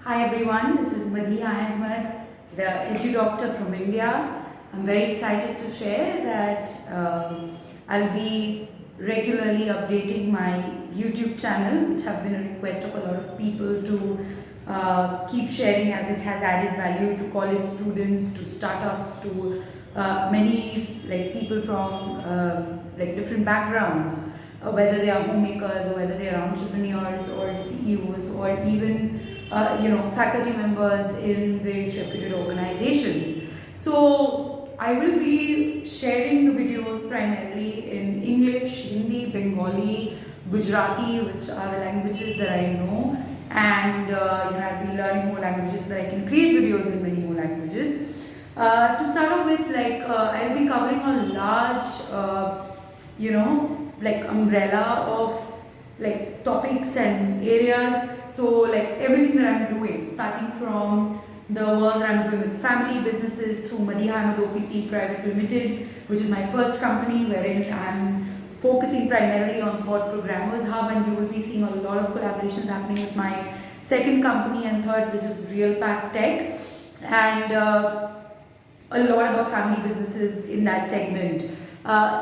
Hi everyone, this is Madhi Ahmed, the Edu Doctor from India. I'm very excited to share that I'll be regularly updating my YouTube channel, which have been a request of a lot of people to keep sharing, as it has added value to college students, to startups, to many people from different backgrounds, whether they are homemakers or whether they are entrepreneurs or CEOs or even faculty members in various reputed organizations. So I will be sharing the videos primarily in English, Hindi, Bengali, Gujarati, which are the languages that I know, and I'll be learning more languages so that I can create videos in many more languages. To start off with, I'll be covering a large, umbrella of topics and areas. So everything that I'm doing, starting from the work that I'm doing with family businesses through Madhi Ahmed OPC Private Limited, which is my first company, wherein I'm focusing primarily on Thought Programmers Hub, and you will be seeing a lot of collaborations happening with my second company and third, which is Real Pack Tech, and a lot about family businesses in that segment.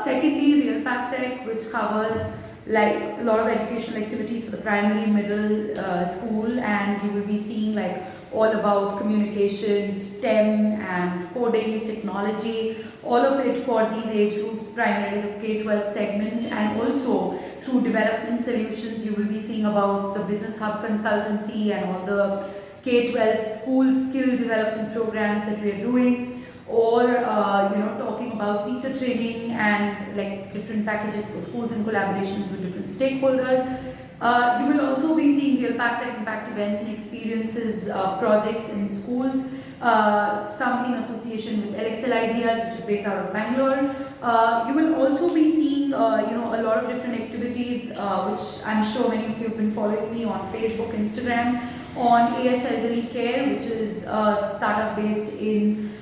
Secondly, Real Pack Tech, which covers a lot of educational activities for the primary, middle school, and you will be seeing all about communication, STEM and coding, technology, all of it for these age groups, primarily the K-12 segment, and also through development solutions you will be seeing about the Business Hub consultancy and all the K-12 school skill development programs that we are doing, or talking about teacher training and different packages for schools and collaborations with different stakeholders. You will also be seeing Real Pack Tech Impact events and experiences, projects in schools, some in association with LXL Ideas, which is based out of Bangalore. You will also be seeing a lot of different activities, which I'm sure many of you have been following me on Facebook, Instagram, on AH Elderly Care, which is a startup based in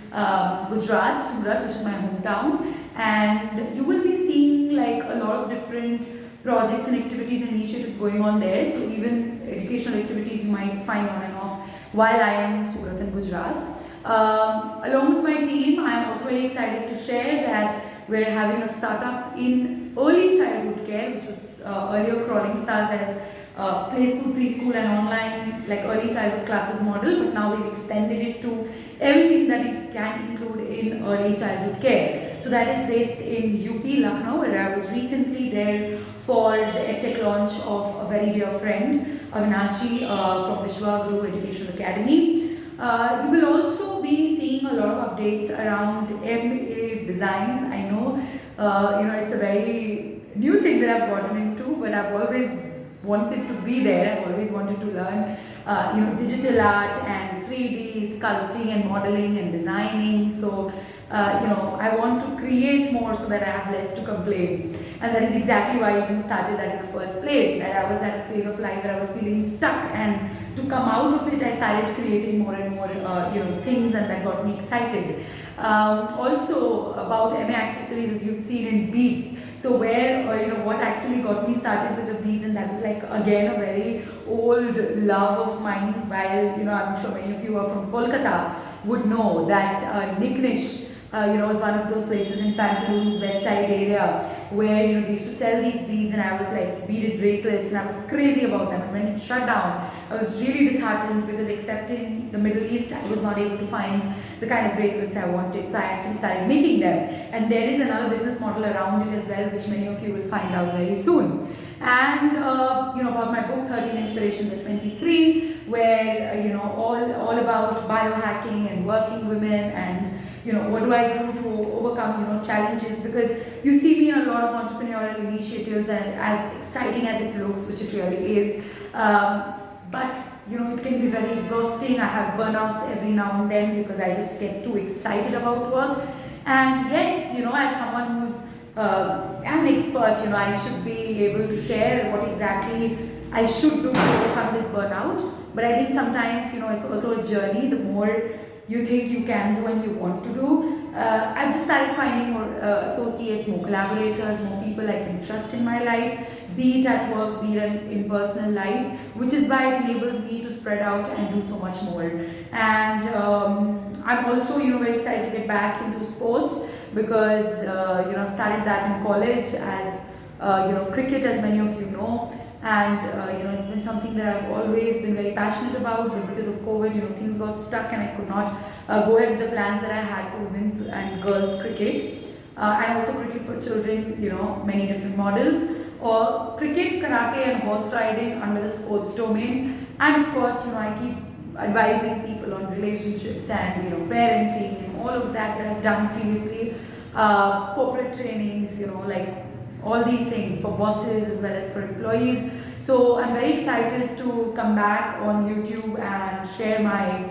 Gujarat, Surat, which is my hometown, and you will be seeing a lot of different projects and activities and initiatives going on there. So even educational activities you might find on and off while I am in Surat and Gujarat. Along with my team, I am also very excited to share that we're having a startup in early childhood care, which was earlier crawling stars as play school, preschool and online early childhood classes model, but now we've extended it to everything that it can include in early childhood care. So that is based in UP, Lucknow, where I was recently there for the EdTech launch of a very dear friend, Avinashi from Vishwa Guru Educational Academy. You will also be seeing a lot of updates around MA designs. I know, it's a very new thing that I've gotten into, but I've always wanted to be there. I've always wanted to learn, digital art and 3D sculpting and modeling and designing. So, I want to create more so that I have less to complain. And that is exactly why I even started that in the first place. That I was at a phase of life where I was feeling stuck, and to come out of it, I started creating more and more, things, and that got me excited. Also about MA accessories, as you've seen in beads. So where, what actually got me started with the beads, and that was again a very old love of mine. While, I'm sure many of you are from Kolkata would know that Niknish, was one of those places in Pantaloons, West Side area, where, they used to sell these beads, and I was beaded bracelets, and I was crazy about them. And when it shut down, I was really disheartened, because except in the Middle East, I was not able to find the kind of bracelets I wanted. So I actually started making them. And there is another business model around it as well, which many of you will find out very soon. And, about my book, 13 Inspirations at 23, where, all about biohacking and working women, and what do I do to overcome, challenges, because you see me in a lot of entrepreneurial initiatives, and as exciting as it looks, which it really is, but it can be very exhausting. I have burnouts every now and then because I just get too excited about work. And yes, as someone who's an expert, I should be able to share what exactly I should do to overcome this burnout. But I think sometimes, it's also a journey. The more you think you can do and you want to do. I've just started finding more associates, more collaborators, more people I can trust in my life, be it at work, be it in personal life, which is why it enables me to spread out and do so much more. And I'm also, very excited to get back into sports because, I've started that in college as, cricket, as many of you know. And it's been something that I've always been very passionate about, but because of COVID, things got stuck and I could not go ahead with the plans that I had for women's and girls cricket, and also cricket for children, many different models, or cricket, karate and horse riding under the sports domain. And of course, I keep advising people on relationships and parenting and all of that I've done previously, corporate trainings, like all these things for bosses as well as for employees. So I'm very excited to come back on YouTube and share my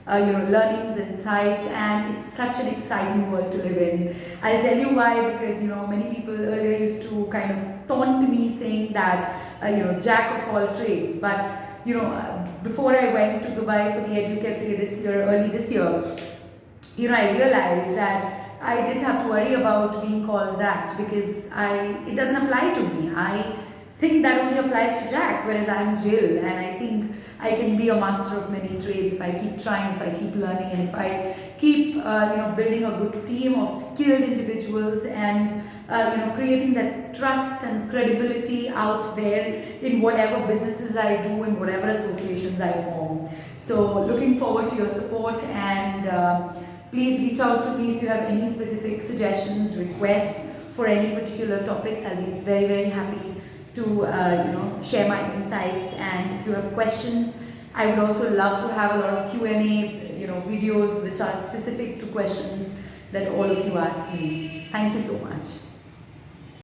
learnings, insights, and it's such an exciting world to live in. I'll tell you why, because many people earlier used to kind of taunt me saying that jack of all trades, but before I went to Dubai for the Edu Cafe early this year, I realized that I didn't have to worry about being called that because it doesn't apply to me. I think that only applies to Jack, whereas I'm Jill, and I think I can be a master of many trades if I keep trying, if I keep learning, and if I keep building a good team of skilled individuals and creating that trust and credibility out there in whatever businesses I do and whatever associations I form. So looking forward to your support, and please reach out to me if you have any specific suggestions, requests for any particular topics. I'll be very, very happy to share my insights. And if you have questions, I would also love to have a lot of Q&A videos which are specific to questions that all of you ask me. Thank you so much.